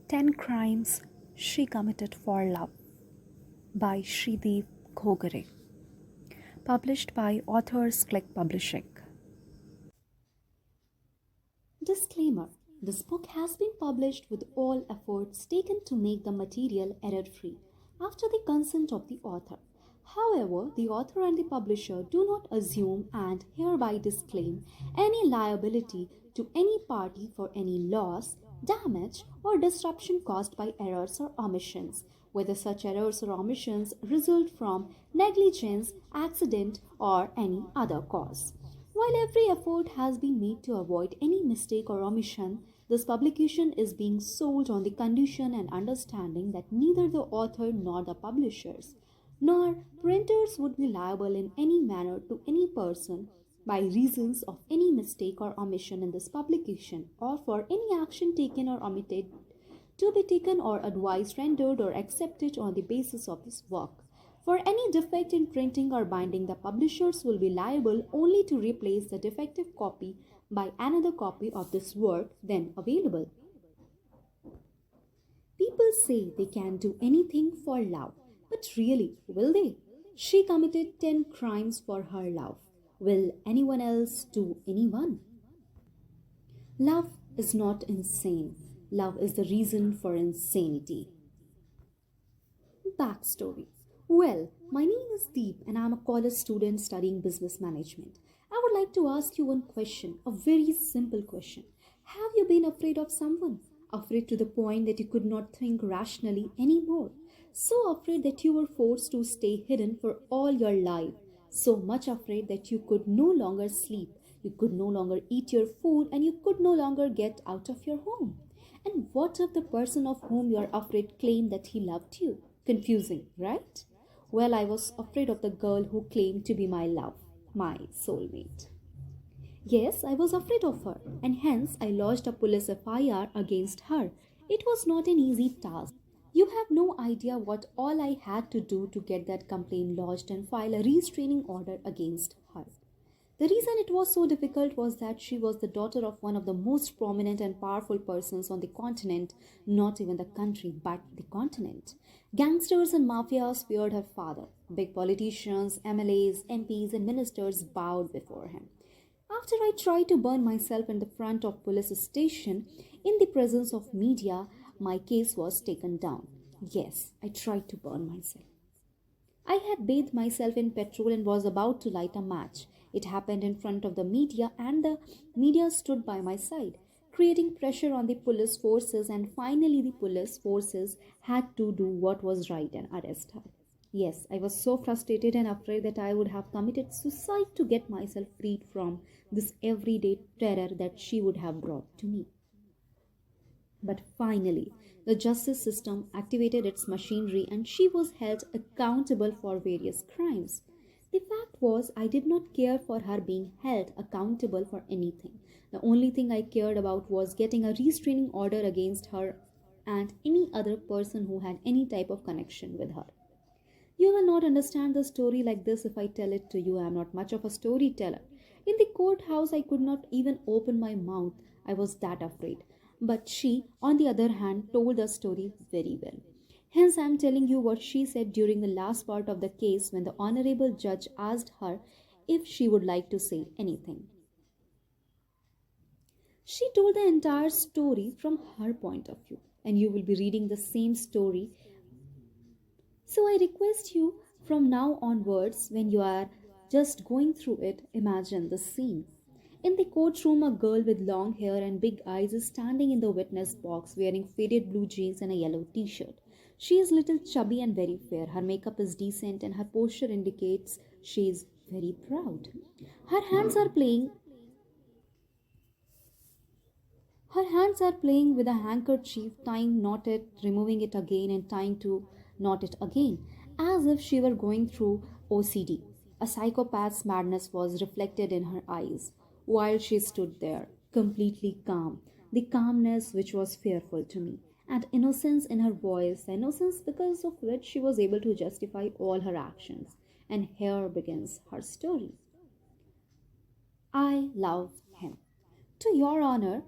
10 Crimes She Committed for Love by Shridev Khogare. Published by Authors Click Publishing. Disclaimer: this book has been published with all efforts taken to make the material error free after the consent of the author. However, the author and the publisher do not assume and hereby disclaim any liability to any party for any loss, damage, or disruption caused by errors or omissions, whether such errors or omissions result from negligence, accident, or any other cause. While every effort has been made to avoid any mistake or omission, this publication is being sold on the condition and understanding that neither the author nor the publishers nor printers would be liable in any manner to any person by reasons of any mistake or omission in this publication or for any action taken or omitted to be taken or advice rendered or accepted on the basis of this work. For any defect in printing or binding, the publishers will be liable only to replace the defective copy by another copy of this work then available. People say they can do anything for love, but really, will they? She committed 10 crimes for her love. Will anyone else do anyone? Love is not insane. Love is the reason for insanity. Backstory. Well, my name is Deep and I'm a college student studying business management. I would like to ask you one question, a very simple question. Have you been afraid of someone? Afraid to the point that you could not think rationally anymore? So afraid that you were forced to stay hidden for all your life? So much afraid that you could no longer sleep, you could no longer eat your food, and you could no longer get out of your home? And what if the person of whom you are afraid claimed that he loved you? Confusing, right? Well, I was afraid of the girl who claimed to be my love, my soulmate. Yes, I was afraid of her, and hence I lodged a police FIR against her. It was not an easy task. You have no idea what all I had to do to get that complaint lodged and file a restraining order against her. The reason it was so difficult was that she was the daughter of one of the most prominent and powerful persons on the continent, not even the country, but the continent. Gangsters and mafias feared her father. Big politicians, MLAs, MPs, and ministers bowed before him. After I tried to burn myself in the front of police station in the presence of media, my case was taken down. Yes, I tried to burn myself. I had bathed myself in petrol and was about to light a match. It happened in front of the media, and the media stood by my side, creating pressure on the police forces, and finally the police forces had to do what was right and arrest her. Yes, I was so frustrated and afraid that I would have committed suicide to get myself freed from this everyday terror that she would have brought to me. But finally, the justice system activated its machinery and she was held accountable for various crimes. The fact was, I did not care for her being held accountable for anything. The only thing I cared about was getting a restraining order against her and any other person who had any type of connection with her. You will not understand the story like this if I tell it to you. I am not much of a storyteller. In the courthouse, I could not even open my mouth. I was that afraid. But she, on the other hand, told the story very well. Hence, I am telling you what she said during the last part of the case when the honorable judge asked her if she would like to say anything. She told the entire story from her point of view, and you will be reading the same story. So I request you from now onwards, when you are just going through it, imagine the scene. In the courtroom, a girl with long hair and big eyes is standing in the witness box wearing faded blue jeans and a yellow t shirt. She is little chubby and very fair. Her makeup is decent and her posture indicates she is very proud. Her hands are playing Her hands are playing with a handkerchief, tying knot it, removing it again, and tying to knot it again, as if she were going through OCD. A psychopath's madness was reflected in her eyes, while she stood there, completely calm, the calmness which was fearful to me, and innocence in her voice, the innocence because of which she was able to justify all her actions. And here begins her story. I love him. To your honor,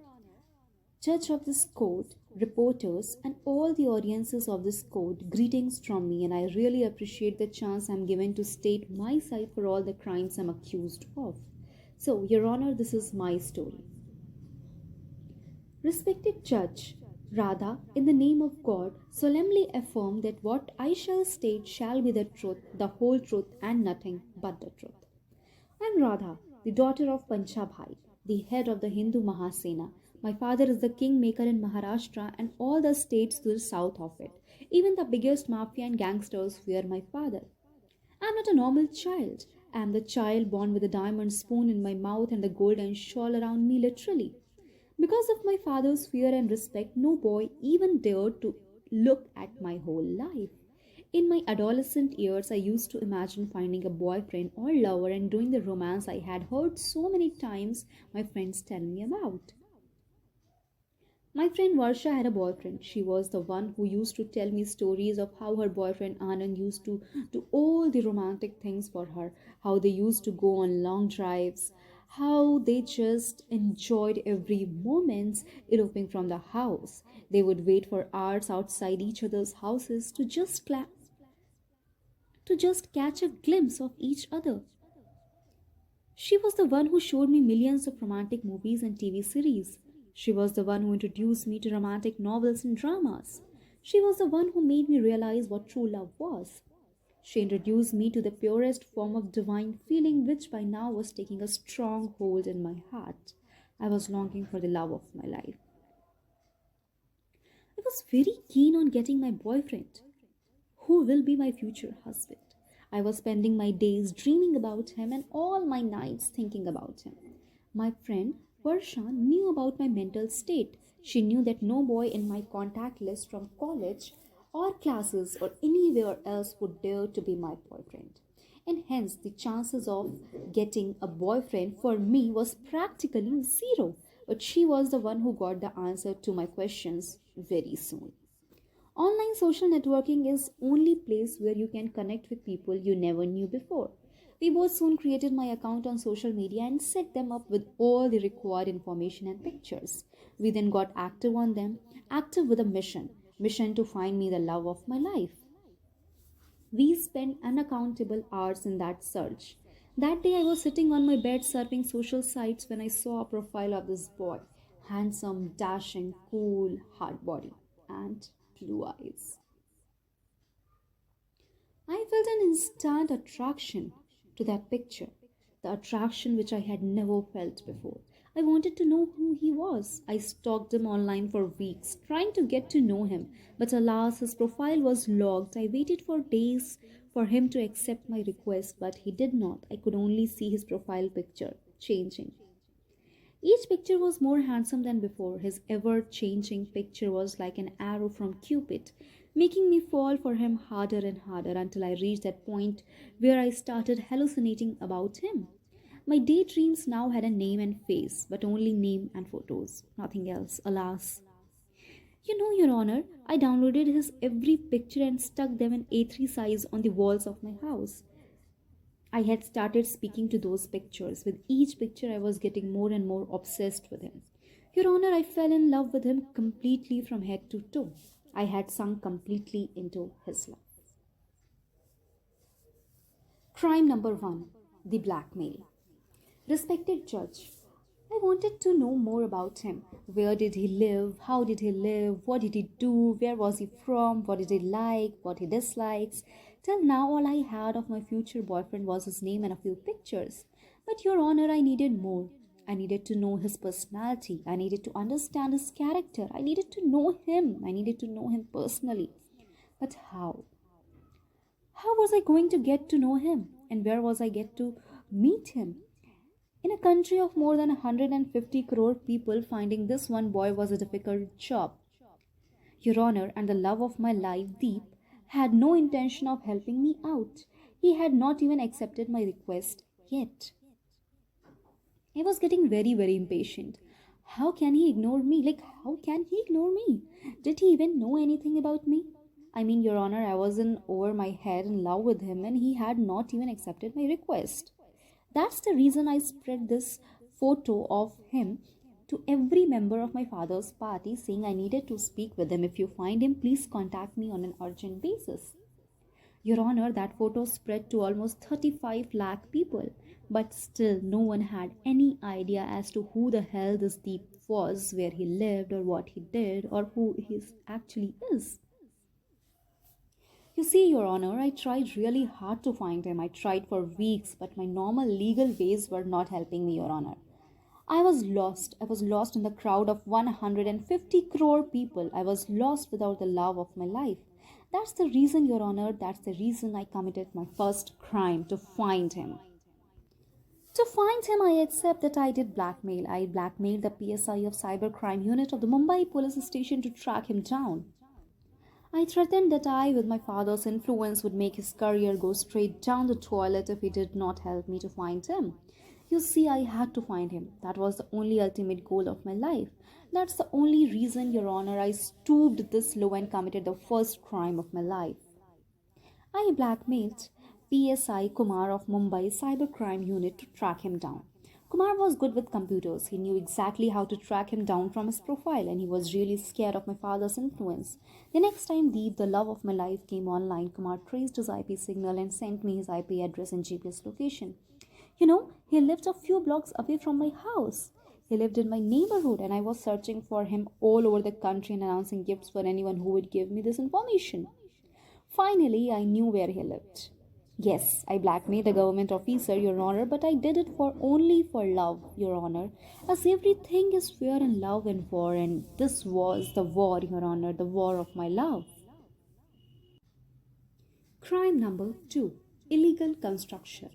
Judge of this court, reporters, and all the audiences of this court, greetings from me, and I really appreciate the chance I'm given to state my side for all the crimes I'm accused of. So, Your Honor, this is my story. Respected Judge, Radha, in the name of God, solemnly affirm that what I shall state shall be the truth, the whole truth, and nothing but the truth. I am Radha, the daughter of Panchabhai, the head of the Hindu Mahasena. My father is the kingmaker in Maharashtra and all the states to the south of it. Even the biggest mafia and gangsters fear my father. I am not a normal child. I am the child born with a diamond spoon in my mouth and the golden shawl around me, literally. Because of my father's fear and respect, no boy even dared to look at my whole life. In my adolescent years, I used to imagine finding a boyfriend or lover and doing the romance I had heard so many times my friends tell me about. My friend Varsha had a boyfriend. She was the one who used to tell me stories of how her boyfriend Anand used to do all the romantic things for her, how they used to go on long drives, how they just enjoyed every moment eloping from the house. They would wait for hours outside each other's houses to just catch a glimpse of each other. She was the one who showed me millions of romantic movies and TV series. She was the one who introduced me to romantic novels and dramas. She was the one who made me realize what true love was. She introduced me to the purest form of divine feeling, which by now was taking a strong hold in my heart. I was longing for the love of my life. I was very keen on getting my boyfriend, who will be my future husband. I was spending my days dreaming about him and all my nights thinking about him. My friend Varsha knew about my mental state. She knew that no boy in my contact list from college or classes or anywhere else would dare to be my boyfriend. And hence, the chances of getting a boyfriend for me was practically zero. But she was the one who got the answer to my questions very soon. Online social networking is only place where you can connect with people you never knew before. We both soon created my account on social media and set them up with all the required information and pictures. We then got active on them, active with a mission to find me the love of my life. We spent unaccountable hours in that search. That day I was sitting on my bed surfing social sites when I saw a profile of this boy. Handsome, dashing, cool, hard body, and blue eyes. I felt an instant attraction to that picture, the attraction which I had never felt before. I wanted to know who he was. I stalked him online for weeks, trying to get to know him, but alas, his profile was locked. I waited for days for him to accept my request, but he did not. I could only see his profile picture changing. Each picture was more handsome than before. His ever changing picture was like an arrow from Cupid, making me fall for him harder and harder until I reached that point where I started hallucinating about him. My daydreams now had a name and face, but only name and photos, nothing else, alas. You know, Your Honor, I downloaded his every picture and stuck them in A3 size on the walls of my house. I had started speaking to those pictures. With each picture, I was getting more and more obsessed with him. Your Honor, I fell in love with him completely from head to toe. I had sunk completely into his love. Crime number one, the blackmail. Respected judge, I wanted to know more about him. Where did he live? How did he live? What did he do? Where was he from? What did he like? What he dislikes? Till now, all I had of my future boyfriend was his name and a few pictures. But, Your Honor, I needed more. I needed to know his personality. I needed to understand his character. I needed to know him. I needed to know him personally. But how? How was I going to get to know him? And where was I get to meet him? In a country of more than 150 crore people, finding this one boy was a difficult job. Your Honor, and the love of my life, Deep, had no intention of helping me out. He had not even accepted my request yet. I was getting very impatient. How can he ignore me? How can he ignore me? Did he even know anything about me? I mean, Your Honor, I was in over my head in love with him and he had not even accepted my request. That's the reason I spread this photo of him to every member of my father's party saying I needed to speak with him. If you find him, please contact me on an urgent basis. Your Honor, that photo spread to almost 35 lakh people, but still no one had any idea as to who the hell this Deep was, where he lived, or what he did, or who he actually is. You see, Your Honor, I tried really hard to find him. I tried for weeks, but my normal legal ways were not helping me, Your Honor. I was lost. I was lost in the crowd of 150 crore people. I was lost without the love of my life. That's the reason, Your Honor, that's the reason I committed my first crime, to find him. To find him, I accept that I did blackmail. I blackmailed the PSI of Cybercrime Unit of the Mumbai Police Station to track him down. I threatened that I, with my father's influence, would make his career go straight down the toilet if he did not help me to find him. You see, I had to find him. That was the only ultimate goal of my life. That's the only reason, Your Honor, I stooped this low and committed the first crime of my life. I blackmailed PSI Kumar of Mumbai Cybercrime Unit to track him down. Kumar was good with computers. He knew exactly how to track him down from his profile, and he was really scared of my father's influence. The next time Deep, the love of my life, came online, Kumar traced his IP signal and sent me his IP address and GPS location. He lived a few blocks away from my house. He lived in my neighborhood, and I was searching for him all over the country and announcing gifts for anyone who would give me this information. Finally, I knew where he lived. Yes, I blackmailed a government officer, Your Honor, but I did it for only for love, Your Honor, as everything is fair in love and war, and this was the war, Your Honor, the war of my love. Crime number 2, illegal construction.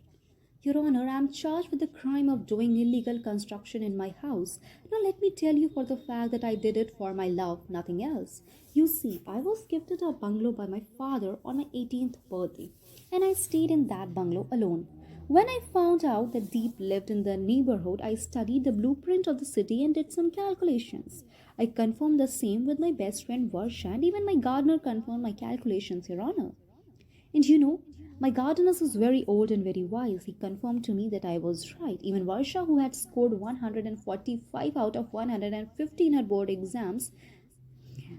Your Honor, I am charged with the crime of doing illegal construction in my house. Now, let me tell you for the fact that I did it for my love, nothing else. You see, I was gifted a bungalow by my father on my 18th birthday, and I stayed in that bungalow alone. When I found out that Deep lived in the neighborhood, I studied the blueprint of the city and did some calculations. I confirmed the same with my best friend Varsha, and even my gardener confirmed my calculations, Your Honor. And my gardener is very old and very wise. He confirmed to me that I was right. Even Varsha, who had scored 145 out of 150 in her board exams,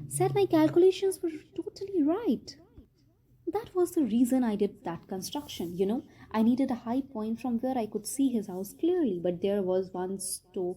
said my calculations were totally right. That was the reason I did that construction. I needed a high point from where I could see his house clearly, but there was one store.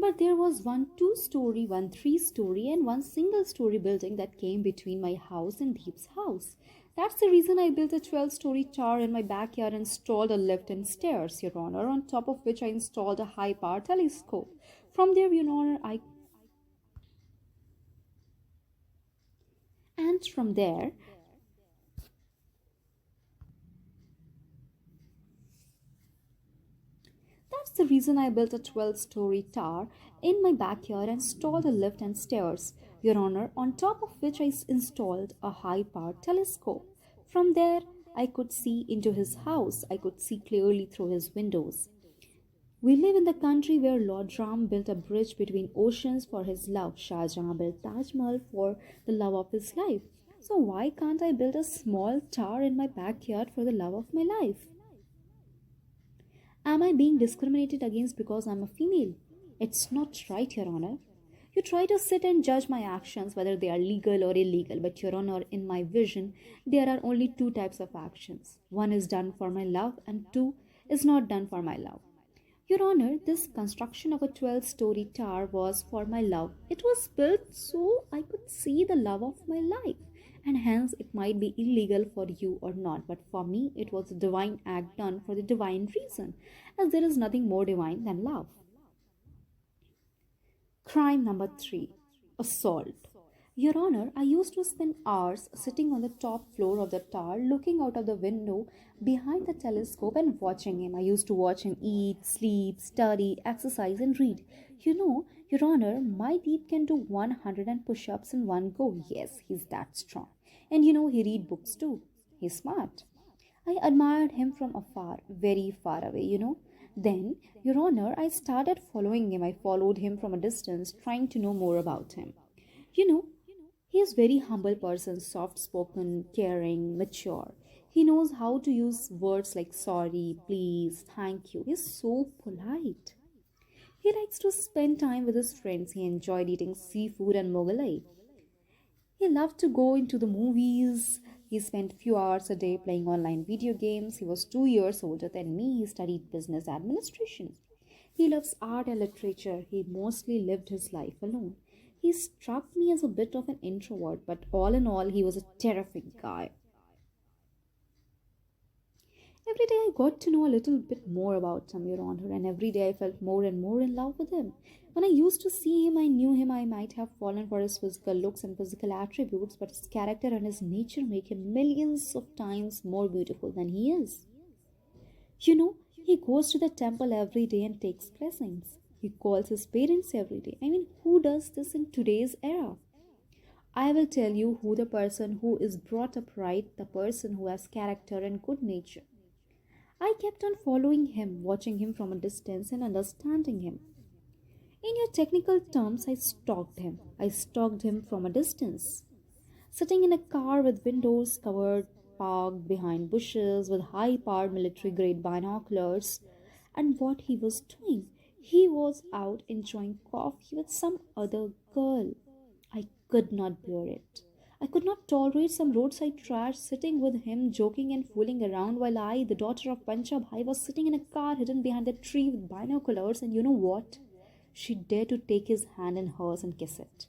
But there was one two-story, one three-story, and one single-story building that came between my house and Deep's house. That's the reason I built a 12-story tower in my backyard and installed a lift and stairs, Your Honor, on top of which I installed a high-power telescope. From there, Your Honor, and from there, That's the reason I built a 12-story tower in my backyard and installed a lift and stairs, Your Honor, on top of which I installed a high-powered telescope. From there, I could see into his house. I could see clearly through his windows. We live in the country where Lord Ram built a bridge between oceans for his love. Shah Jahan built Taj Mahal for the love of his life. So why can't I build a small tower in my backyard for the love of my life? Am I being discriminated against because I'm a female? It's not right, Your Honor. You try to sit and judge my actions, whether they are legal or illegal, but Your Honor, in my vision, there are only two types of actions. One is done for my love, and two is not done for my love. Your Honor, this construction of a 12-story tower was for my love. It was built so I could see the love of my life, and hence it might be illegal for you or not, but for me it was a divine act done for the divine reason, as there is nothing more divine than love. Crime number 3, assault. Your Honor, I used to spend hours sitting on the top floor of the tower, looking out of the window behind the telescope and watching him. I used to watch him eat, sleep, study, exercise, and read. Your Honor, my Deep can do 100 push-ups in one go. Yes, he's that strong. And he read books too. He's smart. I admired him from afar, very far away. Then, Your Honor, I started following him. I followed him from a distance, trying to know more about him. You know, he is very humble person, soft spoken, caring, mature. He knows how to use words like sorry, please, thank you. He's so polite. He likes to spend time with his friends. He enjoyed eating seafood and Mughalai. He loved to go into the movies. He spent few hours a day playing online video games. He was 2 years older than me. He studied business administration. He loves art and literature. He mostly lived his life alone. He struck me as a bit of an introvert, but all in all, he was a terrific guy. Every day I got to know a little bit more about him, Your Honor, and every day I felt more and more in love with him. When I used to see him, I knew him. I might have fallen for his physical looks and physical attributes, but his character and his nature make him millions of times more beautiful than he is. He goes to the temple every day and takes blessings. He calls his parents every day. I mean, who does this in today's era? I will tell you who the person who is brought up right, the person who has character and good nature. I kept on following him, watching him from a distance and understanding him. In your technical terms, I stalked him. I stalked him from a distance. Sitting in a car with windows covered, parked behind bushes with high powered military grade binoculars. And what he was doing? He was out enjoying coffee with some other girl. I could not bear it. I could not tolerate some roadside trash sitting with him joking and fooling around while I, the daughter of Punjab, I was sitting in a car hidden behind a tree with binoculars, and you know what? She dared to take his hand in hers and kiss it.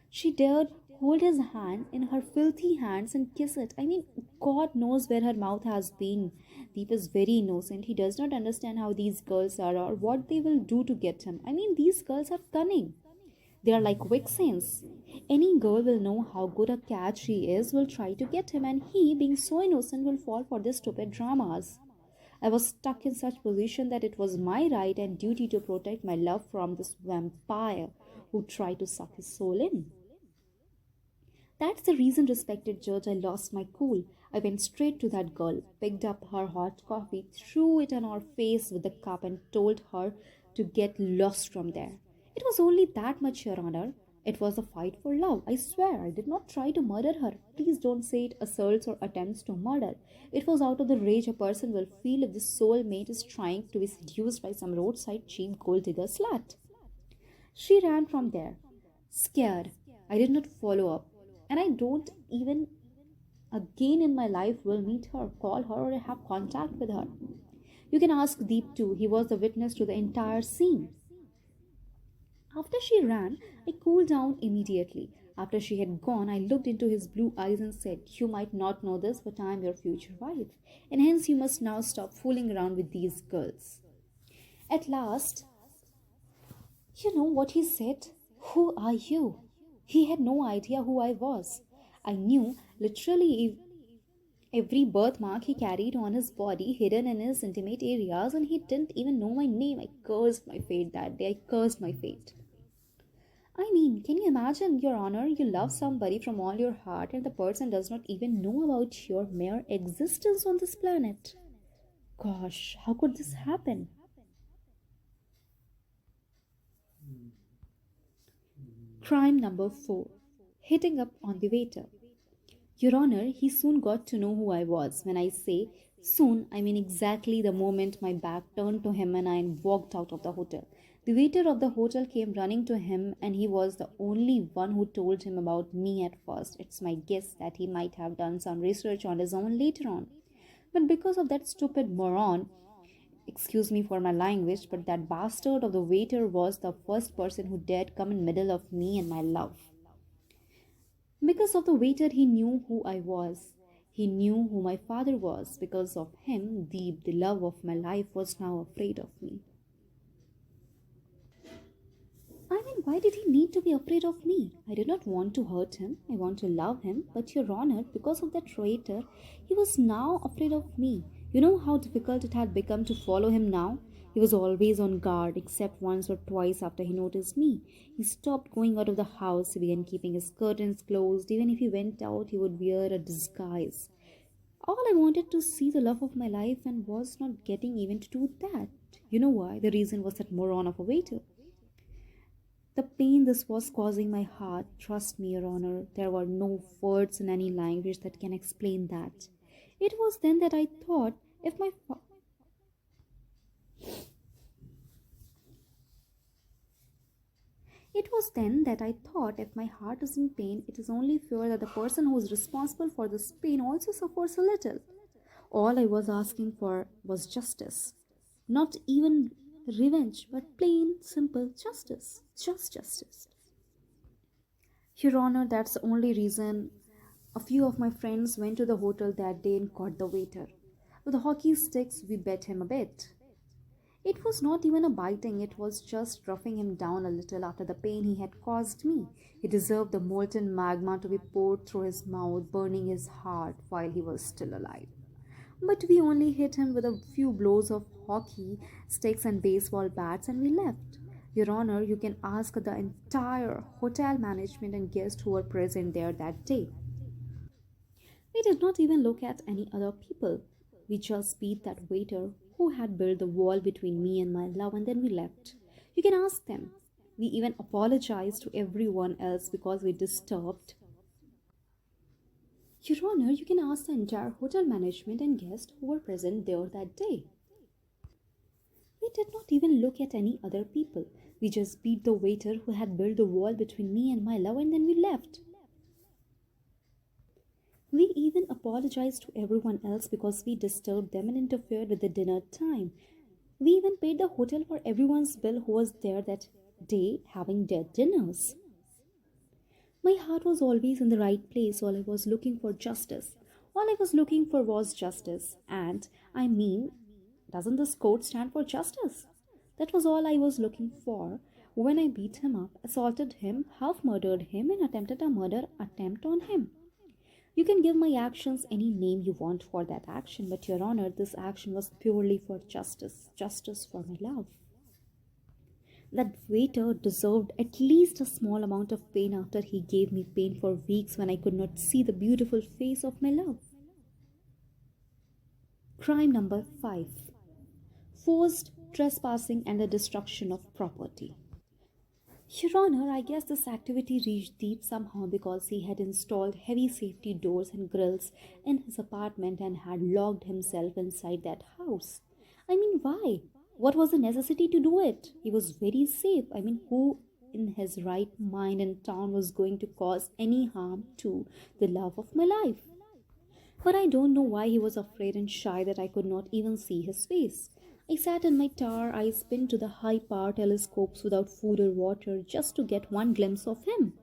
She dared hold his hand in her filthy hands and kiss it. I mean, God knows where her mouth has been. Deep is very innocent. He does not understand how these girls are or what they will do to get him. I mean, these girls are cunning. They are like vixens. Any girl will know how good a catch she is, will try to get him, and he, being so innocent, will fall for these stupid dramas. I was stuck in such position that it was my right and duty to protect my love from this vampire who tried to suck his soul in. That's the reason, respected judge, I lost my cool. I went straight to that girl, picked up her hot coffee, threw it on her face with the cup, and told her to get lost from there. It was only that much, Your Honor. It was a fight for love. I swear I did not try to murder her. Please don't say it assaults or attempts to murder. It was out of the rage a person will feel if the soulmate is trying to be seduced by some roadside cheap gold digger slut. She ran from there, scared. I did not follow up, and I don't even again in my life will meet her, call her, or have contact with her. You can ask Deep too. He was the witness to the entire scene. After she ran, I cooled down immediately. After she had gone, I looked into his blue eyes and said, "You might not know this, but I am your future wife, and hence you must now stop fooling around with these girls." At last, you know what he said? "Who are you?" He had no idea who I was. I knew literally every birthmark he carried on his body, hidden in his intimate areas, and he didn't even know my name. I cursed my fate that day. I cursed my fate. I mean, can you imagine, Your Honor, you love somebody from all your heart and the person does not even know about your mere existence on this planet? Gosh, how could this happen? Crime number 4, hitting up on the waiter. Your Honor, he soon got to know who I was. When I say soon, I mean exactly the moment my back turned to him and I walked out of the hotel. The waiter of the hotel came running to him, and he was the only one who told him about me at first. It's my guess that he might have done some research on his own later on. But because of that stupid moron, excuse me for my language, but that bastard of the waiter was the first person who dared come in middle of me and my love. Because of the waiter, he knew who I was. He knew who my father was. Because of him, Deep, the love of my life, was now afraid of me. I mean, why did he need to be afraid of me? I did not want to hurt him. I want to love him. But, Your Honor, because of that traitor, he was now afraid of me. You know how difficult it had become to follow him now? He was always on guard, except once or twice after he noticed me. He stopped going out of the house. He began keeping his curtains closed. Even if he went out, he would wear a disguise. All I wanted to see the love of my life and was not getting even to do that. You know why? The reason was that moron of a waiter. The pain this was causing my heart, trust me, Your Honor, there were no words in any language that can explain that. It was then that I thought if my fa- It was then that I thought if my heart is in pain, it is only fair that the person who is responsible for this pain also suffers a little. All I was asking for was justice. Not even revenge, but plain, simple justice. Just justice. Your Honor, that's the only reason a few of my friends went to the hotel that day and caught the waiter. With hockey sticks, we bet him a bit. It was not even a biting, it was just roughing him down a little after the pain he had caused me. He deserved the molten magma to be poured through his mouth, burning his heart while he was still alive. But we only hit him with a few blows of hockey sticks and baseball bats and we left. Your Honor, you can ask the entire hotel management and guests who were present there that day. We did not even look at any other people. We just beat that waiter who had built the wall between me and my love and then we left. You can ask them. We even apologized to everyone else because we disturbed. Your Honor, you can ask the entire hotel management and guests who were present there that day. We did not even look at any other people. We just beat the waiter who had built the wall between me and my love and then we left. We even apologized to everyone else because we disturbed them and interfered with the dinner time. We even paid the hotel for everyone's bill who was there that day having their dinners. My heart was always in the right place. All I was looking for justice. All I was looking for was justice. And I mean, doesn't this quote stand for justice? That was all I was looking for when I beat him up, assaulted him, half murdered him, and attempted a murder attempt on him. You can give my actions any name you want for that action, but Your Honor, this action was purely for justice, justice for my love. That waiter deserved at least a small amount of pain after he gave me pain for weeks when I could not see the beautiful face of my love. Crime number 5: forced trespassing and the destruction of property. Your Honor, I guess this activity reached Deep somehow because he had installed heavy safety doors and grills in his apartment and had locked himself inside that house. I mean, why? What was the necessity to do it? He was very safe. I mean, who in his right mind in town was going to cause any harm to the love of my life? But I don't know why he was afraid and shy that I could not even see his face. I sat in my tower, eyes pinned to the high power telescopes without food or water just to get one glimpse of him.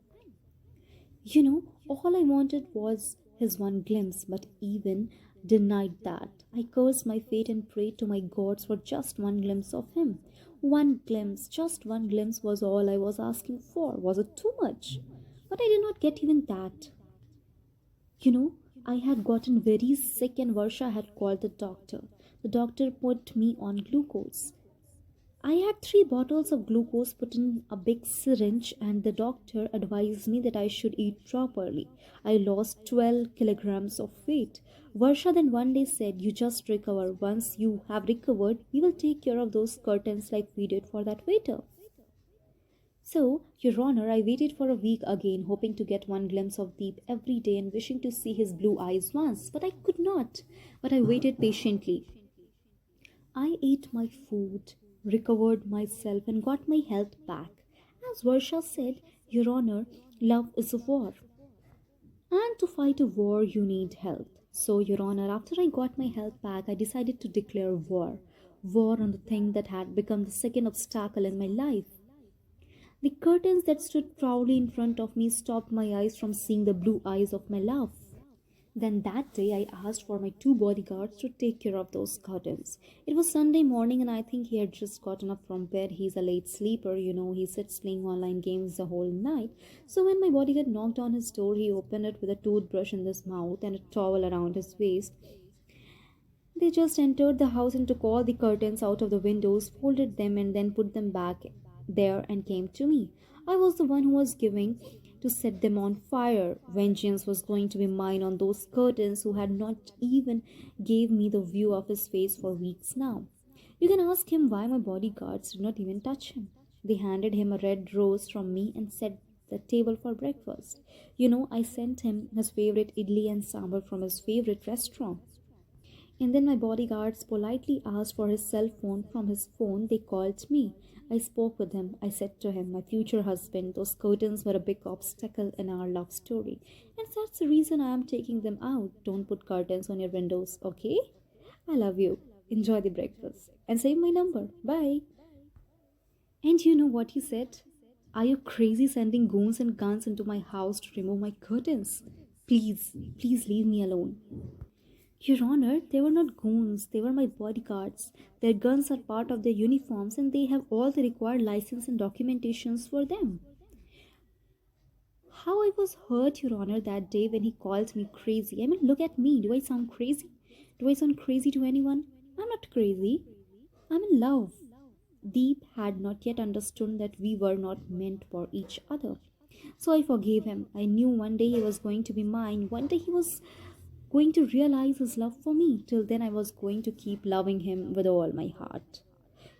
All I wanted was his one glimpse, but even denied that. I cursed my fate and prayed to my gods for just one glimpse of him. One glimpse, just one glimpse was all I was asking for. Was it too much? But I did not get even that. You know, I had gotten very sick and Varsha had called the doctor. The doctor put me on glucose. I had 3 bottles of glucose put in a big syringe, and the doctor advised me that I should eat properly. I lost 12 kilograms of weight. Varsha then one day said, "You just recover. Once you have recovered, we will take care of those curtains like we did for that waiter." So, Your Honor, I waited for a week again, hoping to get one glimpse of Deep every day and wishing to see his blue eyes once, but I could not. But I waited patiently. I ate my food, recovered myself, and got my health back. As Varsha said, Your Honor, love is a war. And to fight a war, you need health. So, Your Honor, after I got my health back, I decided to declare war. War on the thing that had become the second obstacle in my life. The curtains that stood proudly in front of me stopped my eyes from seeing the blue eyes of my love. Then that day I asked for my 2 bodyguards to take care of those curtains. It was Sunday morning and I think he had just gotten up from bed. He's a late sleeper, he sits playing online games the whole night. So when my bodyguard knocked on his door, he opened it with a toothbrush in his mouth and a towel around his waist. They just entered the house and took all the curtains out of the windows, folded them and then put them back there and came to me. I was the one who was giving to set them on fire. Vengeance was going to be mine on those curtains who had not even gave me the view of his face for weeks now. You can ask him why my bodyguards did not even touch him. They handed him a red rose from me and set the table for breakfast. I sent him his favorite idli and sambar from his favorite restaurant. And then my bodyguards politely asked for his cell phone. From his phone, they called me. I spoke with him. I said to him, my future husband, those curtains were a big obstacle in our love story. And that's the reason I am taking them out. Don't put curtains on your windows, okay? I love you. Enjoy the breakfast. And save my number. Bye. And you know what he said? Are you crazy sending goons and guns into my house to remove my curtains? Please, please leave me alone. Your Honor, they were not goons, they were my bodyguards. Their guns are part of their uniforms and they have all the required license and documentations for them. How I was hurt, Your Honor, that day when he called me crazy. I mean, look at me. Do I sound crazy? Do I sound crazy to anyone? I'm not crazy. I'm in love. Deep had not yet understood that we were not meant for each other. So I forgave him. I knew one day he was going to be mine. One day he was going to realize his love for me. Till then, I was going to keep loving him with all my heart.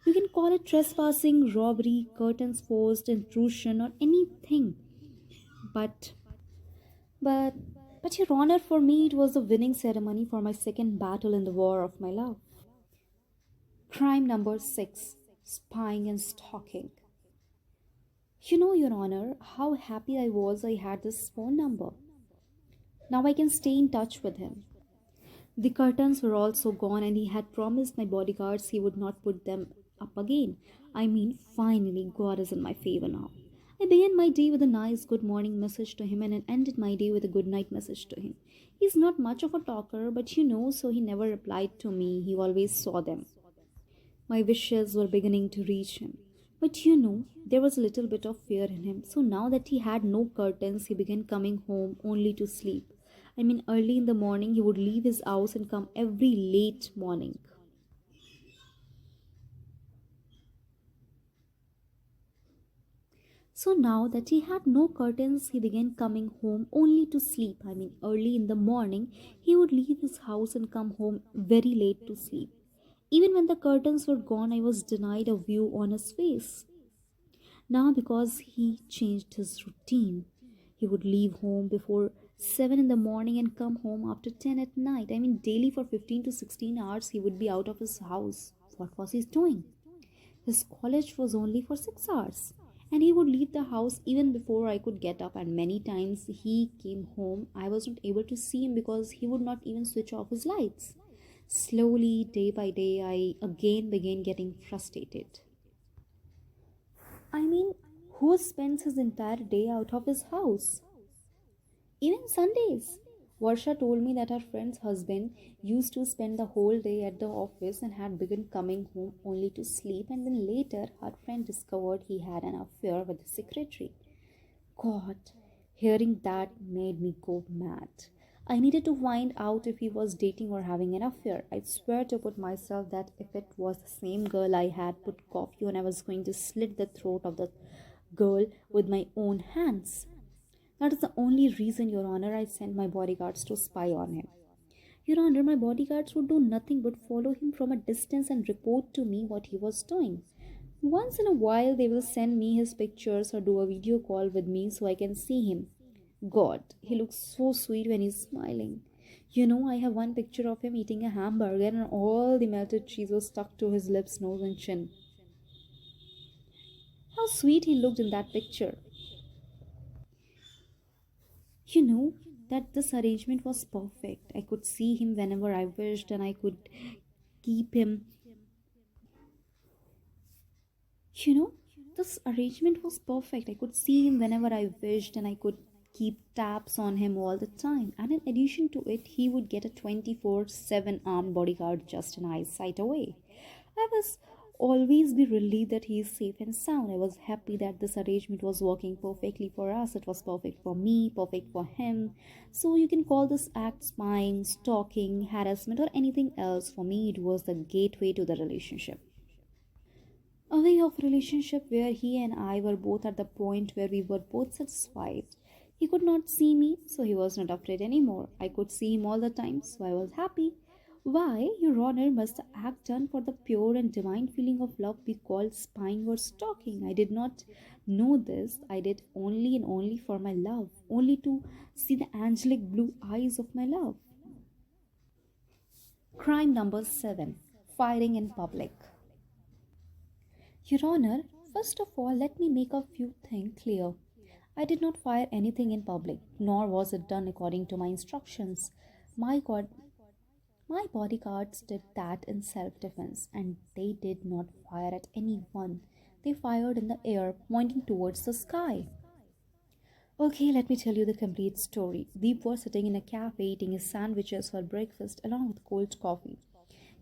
You can call it trespassing, robbery, curtains forced, intrusion, or anything. But, but, but, Your Honor, for me, it was the winning ceremony for my second battle in the war of my love. Crime number 6, spying and stalking. Your Honor, how happy I was I had this phone number. Now I can stay in touch with him. The curtains were also gone, and he had promised my bodyguards he would not put them up again. I mean, finally, God is in my favor now. I began my day with a nice good morning message to him and ended my day with a good night message to him. He's not much of a talker, but so he never replied to me. He always saw them. My wishes were beginning to reach him. But there was a little bit of fear in him. So now that he had no curtains, he began coming home only to sleep. I mean, early in the morning, he would leave his house and come every late morning. So now that he had no curtains, he began coming home only to sleep. I mean, early in the morning, he would leave his house and come home very late to sleep. Even when the curtains were gone, I was denied a view on his face. Now, because he changed his routine, he would leave home before 7 in the morning and come home after 10 at night. I mean, daily for 15 to 16 hours, he would be out of his house. What was he doing? His college was only for 6 hours. And he would leave the house even before I could get up. And many times he came home, I was not able to see him because he would not even switch off his lights. Slowly, day by day, I again began getting frustrated. I mean, who spends his entire day out of his house? Even Sundays. Varsha told me that her friend's husband used to spend the whole day at the office and had begun coming home only to sleep, and then later her friend discovered he had an affair with the secretary. God, hearing that made me go mad. I needed to find out if he was dating or having an affair. I swear to put myself that if it was the same girl I had put coffee on, I was going to slit the throat of the girl with my own hands. That is the only reason, Your Honor, I sent my bodyguards to spy on him. Your Honor, my bodyguards would do nothing but follow him from a distance and report to me what he was doing. Once in a while, they will send me his pictures or do a video call with me so I can see him. God, he looks so sweet when he's smiling. I have one picture of him eating a hamburger and all the melted cheese was stuck to his lips, nose, and chin. How sweet he looked in that picture. You know that this arrangement was perfect. I could see him whenever I wished, and I could keep him. You know, this arrangement was perfect. I could see him whenever I wished, and I could keep tabs on him all the time. And in addition to it, he would get a 24/7 armed bodyguard just an eyesight away. I was always be relieved that he is safe and sound. I was happy that this arrangement was working perfectly for us. It was perfect for me, perfect for him. So you can call this act spying, stalking, harassment, or anything else. For me, it was the gateway to the relationship. A way of relationship where he and I were both at the point where we were both satisfied. He could not see me, so he was not afraid anymore. I could see him all the time, so I was happy. Why, Your Honor, must the act done for the pure and divine feeling of love be called spying or stalking? I did not know this. I did only and only for my love, only to see the angelic blue eyes of my love. Crime number 7, firing in public. Your Honor, first of all, let me make a few things clear. I did not fire anything in public, nor was it done according to my instructions. My God, my bodyguards did that in self defense, and they did not fire at anyone. They fired in the air, pointing towards the sky. Okay, let me tell you the complete story. Deep was sitting in a cafe eating his sandwiches for breakfast along with cold coffee.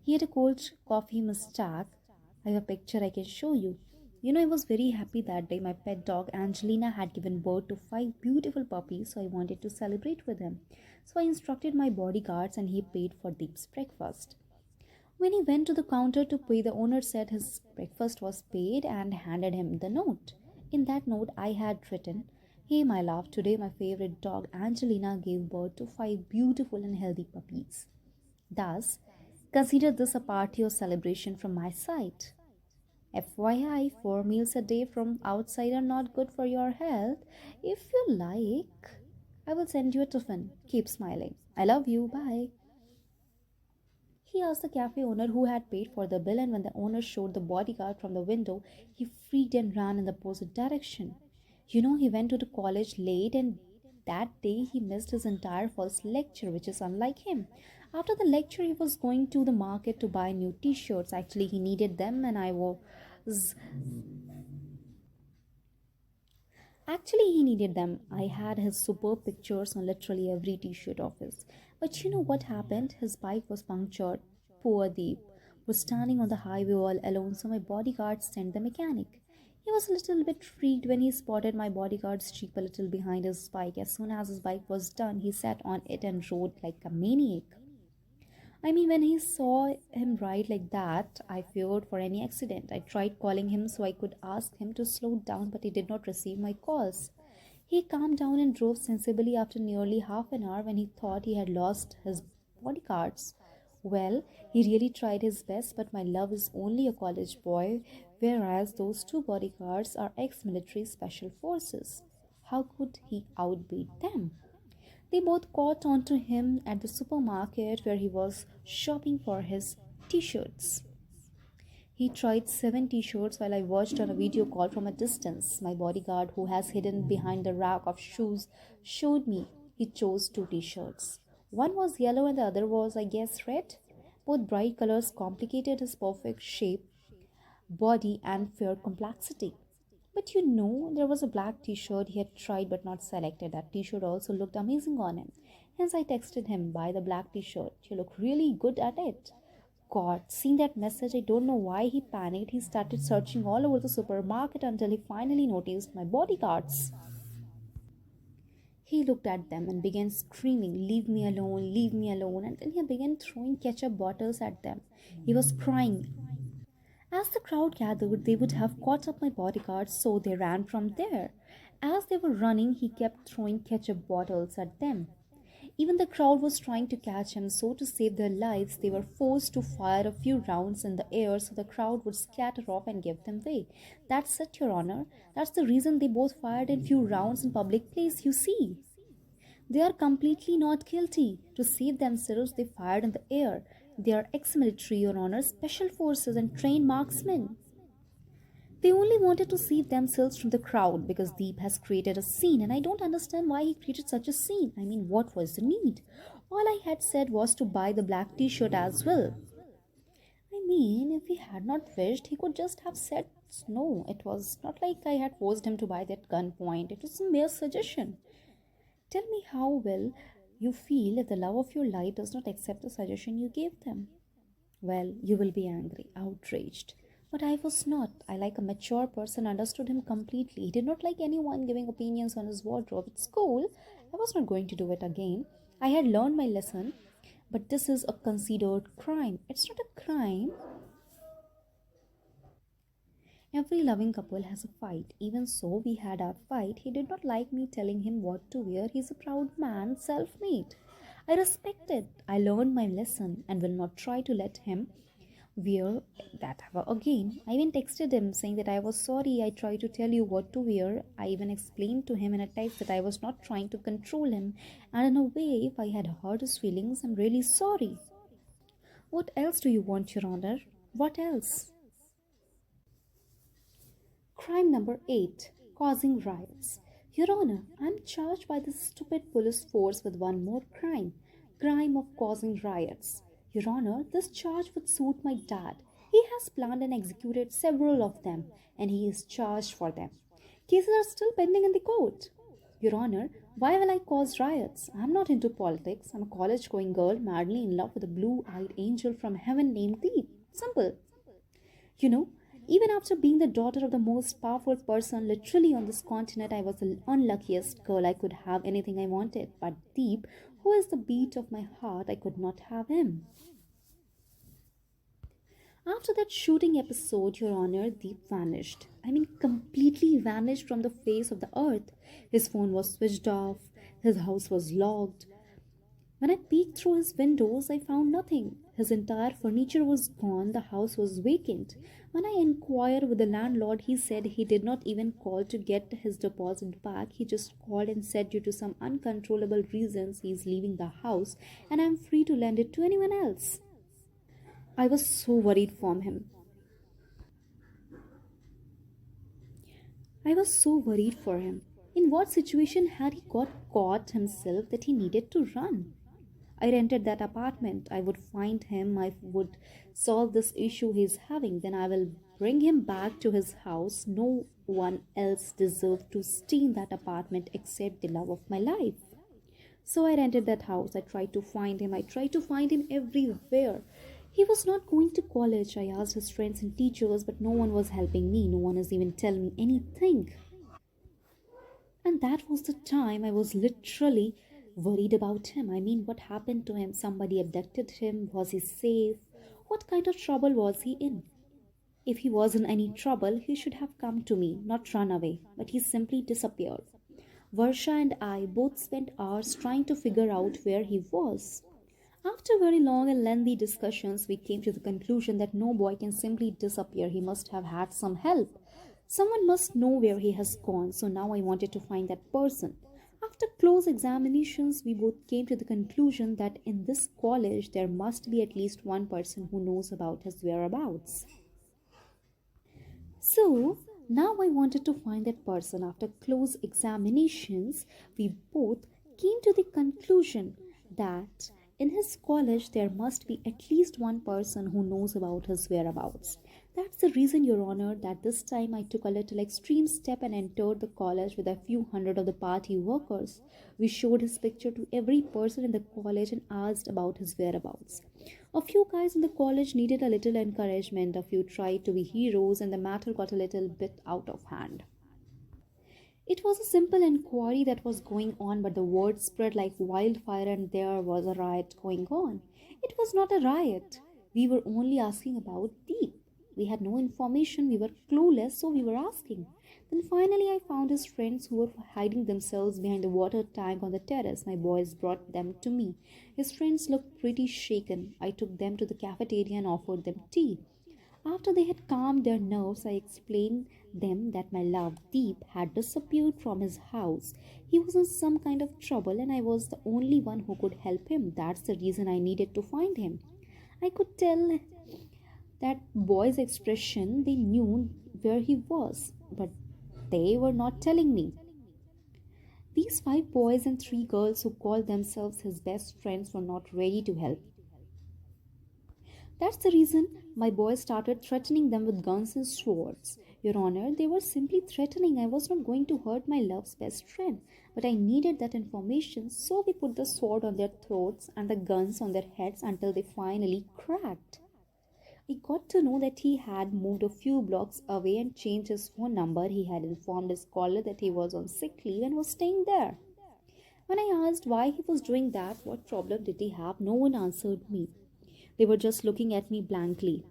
He had a cold coffee mustache. I have a picture I can show you. I was very happy that day. My pet dog Angelina had given birth to 5 beautiful puppies, so I wanted to celebrate with him. So I instructed my bodyguards and he paid for Deep's breakfast. When he went to the counter to pay, the owner said his breakfast was paid and handed him the note. In that note, I had written, "Hey, my love, today my favorite dog Angelina gave birth to 5 beautiful and healthy puppies. Thus, consider this a party or celebration from my side. FYI, 4 meals a day from outside are not good for your health. If you like, I will send you a tiffin. Keep smiling. I love you. Bye." He asked the cafe owner who had paid for the bill, and when the owner showed the bodyguard from the window, he freaked and ran in the opposite direction. He went to the college late, and that day he missed his entire first lecture, which is unlike him. After the lecture, he was going to the market to buy new t shirts. Actually, he needed them, and I was Actually, he needed them. I had his superb pictures on literally every t shirt of his. But you know what happened? His bike was punctured. Poor Deep was standing on the highway all alone, so my bodyguard sent the mechanic. He was a little bit freaked when he spotted my bodyguard's jeep a little behind his bike. As soon as his bike was done, he sat on it and rode like a maniac. I mean, when he saw him ride like that, I feared for any accident. I tried calling him so I could ask him to slow down, but he did not receive my calls. He calmed down and drove sensibly after nearly half an hour when he thought he had lost his bodyguards. Well, he really tried his best, but my love is only a college boy, whereas those two bodyguards are ex military special forces. How could he outbeat them? They both caught on to him at the supermarket where he was shopping for his t shirts. He tried 7 t shirts while I watched on a video call from a distance. My bodyguard, who has hidden behind the rack of shoes, showed me he chose 2 t shirts. One was yellow and the other was, I guess, red. Both bright colors complicated his perfect shape, body, and fair complexity. But there was a black t shirt he had tried but not selected. That t shirt also looked amazing on him. Hence, I texted him, "Buy the black t shirt. You look really good at it." God, seeing that message, I don't know why he panicked. He started searching all over the supermarket until he finally noticed my bodyguards. He looked at them and began screaming, "Leave me alone, leave me alone." And then he began throwing ketchup bottles at them. He was crying. As the crowd gathered, they would have caught up my bodyguards, so they ran from there. As they were running, he kept throwing ketchup bottles at them. Even the crowd was trying to catch him, so to save their lives, they were forced to fire a few rounds in the air so the crowd would scatter off and give them way. That's it, Your Honor. That's the reason they both fired in few rounds in public place, you see. They are completely not guilty. To save themselves, they fired in the air. They are ex military, Your Honor, special forces, and trained marksmen. They only wanted to save themselves from the crowd because Deep has created a scene, and I don't understand why he created such a scene. I mean, what was the need? All I had said was to buy the black t shirt as well. I mean, if he had not wished, he could just have said no. It was not like I had forced him to buy that gunpoint, it was a mere suggestion. Tell me how will you feel if the love of your life does not accept the suggestion you gave them? Well, you will be angry, outraged. But I was not. I, like a mature person, understood him completely. He did not like anyone giving opinions on his wardrobe at school. I was not going to do it again. I had learned my lesson. But this is a considered crime. It's not a crime. Every loving couple has a fight. Even so, we had our fight. He did not like me telling him what to wear. He's a proud man, self made. I respect it. I learned my lesson and will not try to let him wear that ever again. I even texted him saying that I was sorry. I tried to tell you what to wear. I even explained to him in a text that I was not trying to control him. And in a way, if I had hurt his feelings, I'm really sorry. What else do you want, Your Honor? What else? Crime number 8, causing riots. Your Honor, I'm charged by this stupid police force with one more crime of causing riots. Your Honor, this charge would suit my dad. He has planned and executed several of them, and he is charged for them. Cases are still pending in the court. Your Honor, why will I cause riots? I'm not into politics. I'm a college going girl madly in love with a blue eyed angel from heaven named Deep. Simple. You know, even after being the daughter of the most powerful person literally on this continent, I was the unluckiest girl. I could have anything I wanted. But Deep, who is the beat of my heart, I could not have him. After that shooting episode, Your Honor, Deep vanished. I mean, completely vanished from the face of the earth. His phone was switched off, his house was locked. When I peeked through his windows, I found nothing. His entire furniture was gone, the house was vacant. When I inquired with the landlord, he said he did not even call to get his deposit back. He just called and said, due to some uncontrollable reasons, he is leaving the house and I am free to lend it to anyone else. I was so worried for him. I was so worried for him. In what situation had he got caught himself that he needed to run? I rented that apartment. I would find him. I would solve this issue he's having. Then I will bring him back to his house. No one else deserved to stay in that apartment except the love of my life. So I rented that house. I tried to find him. I tried to find him everywhere. He was not going to college. I asked his friends and teachers, but no one was helping me. No one is even telling me anything. And that was the time I was literally worried about him. I mean, what happened to him? Somebody abducted him? Was he safe? What kind of trouble was he in? If he was in any trouble, he should have come to me, not run away. But he simply disappeared. Varsha and I both spent hours trying to figure out where he was. After very long and lengthy discussions, we came to the conclusion that no boy can simply disappear. He must have had some help. Someone must know where he has gone, so now I wanted to find that person. After close examinations, we both came to the conclusion that in this college there must be at least one person who knows about his whereabouts. So now I wanted to find that person. After close examinations, we both came to the conclusion that in his college there must be at least one person who knows about his whereabouts. That's the reason, Your Honor, that this time I took a little extreme step and entered the college with a few hundred of the party workers. We showed his picture to every person in the college and asked about his whereabouts. A few guys in the college needed a little encouragement, a few tried to be heroes, and the matter got a little bit out of hand. It was a simple inquiry that was going on, but the word spread like wildfire, and there was a riot going on. It was not a riot. We were only asking about Deep. We had no information, we were clueless, so we were asking. Then finally, I found his friends who were hiding themselves behind the water tank on the terrace. My boys brought them to me. His friends looked pretty shaken. I took them to the cafeteria and offered them tea. After they had calmed their nerves, I explained them that my love, Deep, had disappeared from his house. He was in some kind of trouble and I was the only one who could help him. That's the reason I needed to find him. I could tell that boy's expression, they knew where he was, but they were not telling me. These 5 boys and 3 girls who called themselves his best friends were not ready to help. That's the reason my boys started threatening them with guns and swords. Your Honor, they were simply threatening. I was not going to hurt my love's best friend, but I needed that information, so we put the sword on their throats and the guns on their heads until they finally cracked. I got to know that he had moved a few blocks away and changed his phone number. He had informed his caller that he was on sick leave and was staying there. When I asked why he was doing that, what problem did he have, no one answered me. They were just looking at me blankly.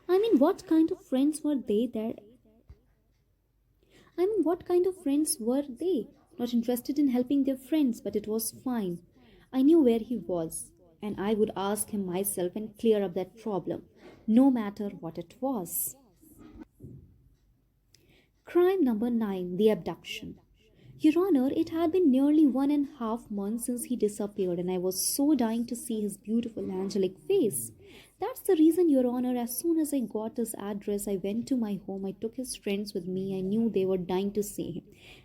I mean, what kind of friends were they there? What kind of friends were they? Not interested in helping their friends, but it was fine. I knew where he was, and I would ask him myself and clear up that problem, no matter what it was. Crime number 9, the abduction. Your Honor, it had been nearly 1.5 months since he disappeared, and I was so dying to see his beautiful angelic face. That's the reason, Your Honor, as soon as I got his address, I went to my home. I took his friends with me. I knew they were dying to see him.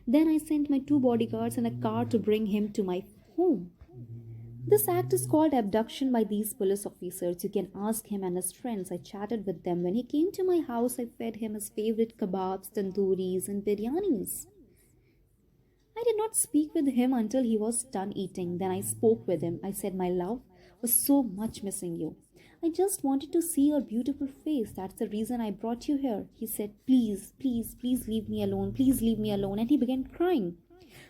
Then I sent my 2 bodyguards and a car to bring him to my home. This act is called abduction by these police officers. You can ask him and his friends. I chatted with them. When he came to my house, I fed him his favorite kebabs, tandooris, and biryanis. I did not speak with him until he was done eating. Then I spoke with him. I said, my love was so much missing you. I just wanted to see your beautiful face. That's the reason I brought you here. He said, please, please, please leave me alone. Please leave me alone. And he began crying.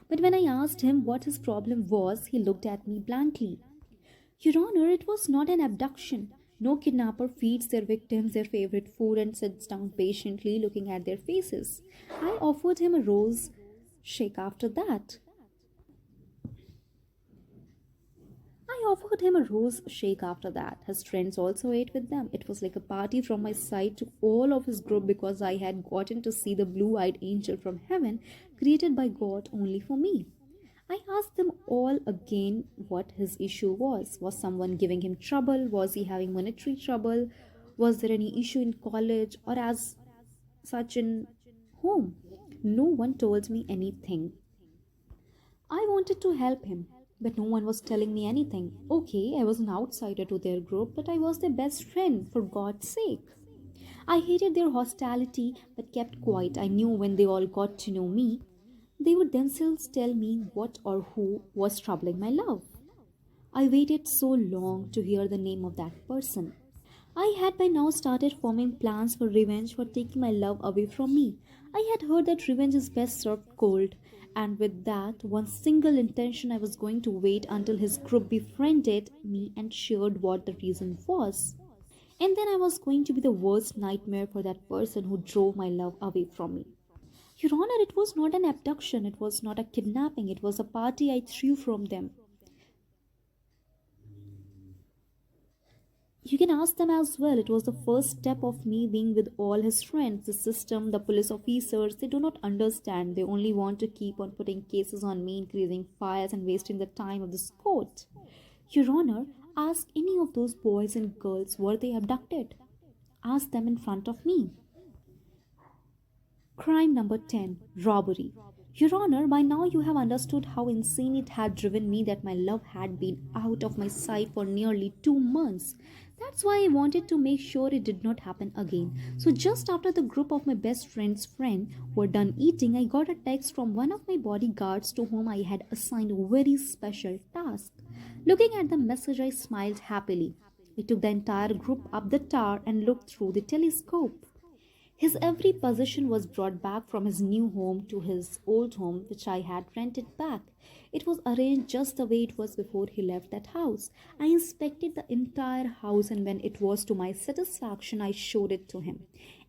But when I asked him what his problem was, he looked at me blankly. Your Honor, it was not an abduction. No kidnapper feeds their victims their favorite food and sits down patiently looking at their faces. I offered him a rose shake after that. I offered him a rose shake after that. His friends also ate with them. It was like a party from my side to all of his group because I had gotten to see the blue eyed angel from heaven created by God only for me. I asked them all again what his issue was. Was someone giving him trouble? Was he having monetary trouble? Was there any issue in college or as such in home? No one told me anything. I wanted to help him, but no one was telling me anything. Okay, I was an outsider to their group, but I was their best friend, for God's sake. I hated their hostility but kept quiet. I knew when they all got to know me, they would themselves tell me what or who was troubling my love. I waited so long to hear the name of that person. I had by now started forming plans for revenge for taking my love away from me. I had heard that revenge is best served cold, and with that one single intention, I was going to wait until his group befriended me and shared what the reason was. And then I was going to be the worst nightmare for that person who drove my love away from me. Your Honor, it was not an abduction, it was not a kidnapping, it was a party I threw from them. You can ask them as well. It was the first step of me being with all his friends. The system, the police officers, they do not understand. They only want to keep on putting cases on me, increasing files, and wasting the time of this court. Your Honor, ask any of those boys and girls were they abducted. Ask them in front of me. Crime number 10, robbery. Your Honor, by now you have understood how insane it had driven me that my love had been out of my sight for nearly 2 months. That's why I wanted to make sure it did not happen again. So, just after the group of my best friend's friend were done eating, I got a text from one of my bodyguards to whom I had assigned a very special task. Looking at the message, I smiled happily. I took the entire group up the tower and looked through the telescope. His every possession was brought back from his new home to his old home, which I had rented back. It was arranged just the way it was before he left that house. I inspected the entire house, and when it was to my satisfaction, I showed it to him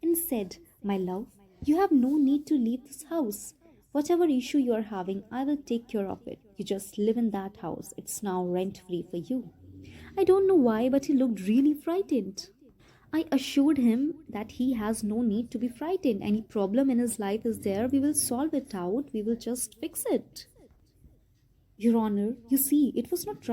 and said, my love, you have no need to leave this house. Whatever issue you are having, I will take care of it. You just live in that house. It's now rent free for you. I don't know why, but he looked really frightened. I assured him that he has no need to be frightened. Any problem in his life is there. We will solve it out. We will just fix it. Your Honor, you see, it was not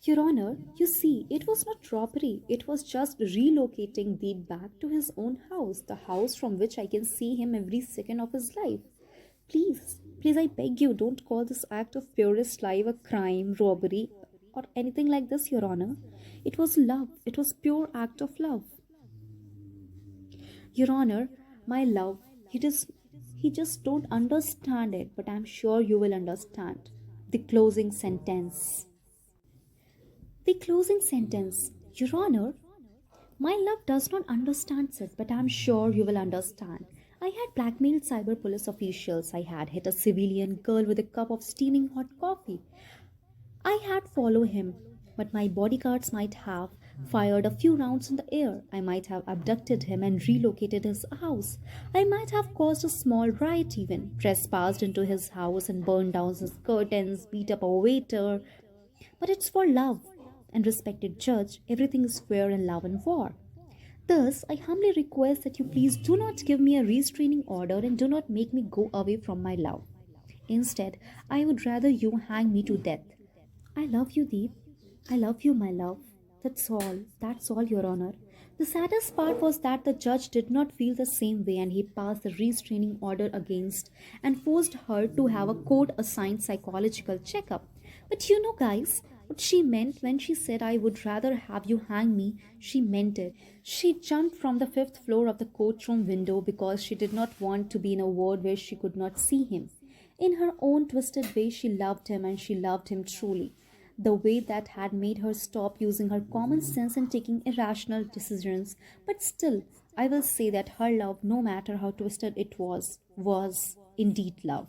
Your Honor, you see, it was not robbery. It was just relocating Deep back to his own house, the house from which I can see him every second of his life. Please, please, I beg you, don't call this act of purest life a crime, robbery, or anything like this, Your Honor. It was love. It was pure act of love. Your Honor, my love, he just don't understand it, but I'm sure you will understand. The closing sentence. The closing sentence. Your Honor, my love does not understand it, but I'm sure you will understand. I had blackmailed cyber police officials. I had hit a civilian girl with a cup of steaming hot coffee. I had followed him, but my bodyguards might have fired a few rounds in the air. I might have abducted him and relocated his house. I might have caused a small riot even, trespassed into his house and burned down his curtains, beat up a waiter. But it's for love. And respected judge, everything is fair in love and war. Thus, I humbly request that you please do not give me a restraining order and do not make me go away from my love. Instead, I would rather you hang me to death. I love you, Deep. I love you, my love. That's all. That's all, Your Honor. The saddest part was that the judge did not feel the same way and he passed the restraining order against and forced her to have a court assigned psychological checkup. But you know, guys, what she meant when she said, I would rather have you hang me, she meant it. She jumped from the fifth floor of the courtroom window because she did not want to be in a ward where she could not see him. In her own twisted way, she loved him and she loved him truly. The way that had made her stop using her common sense and taking irrational decisions. But still, I will say that her love, no matter how twisted it was indeed love.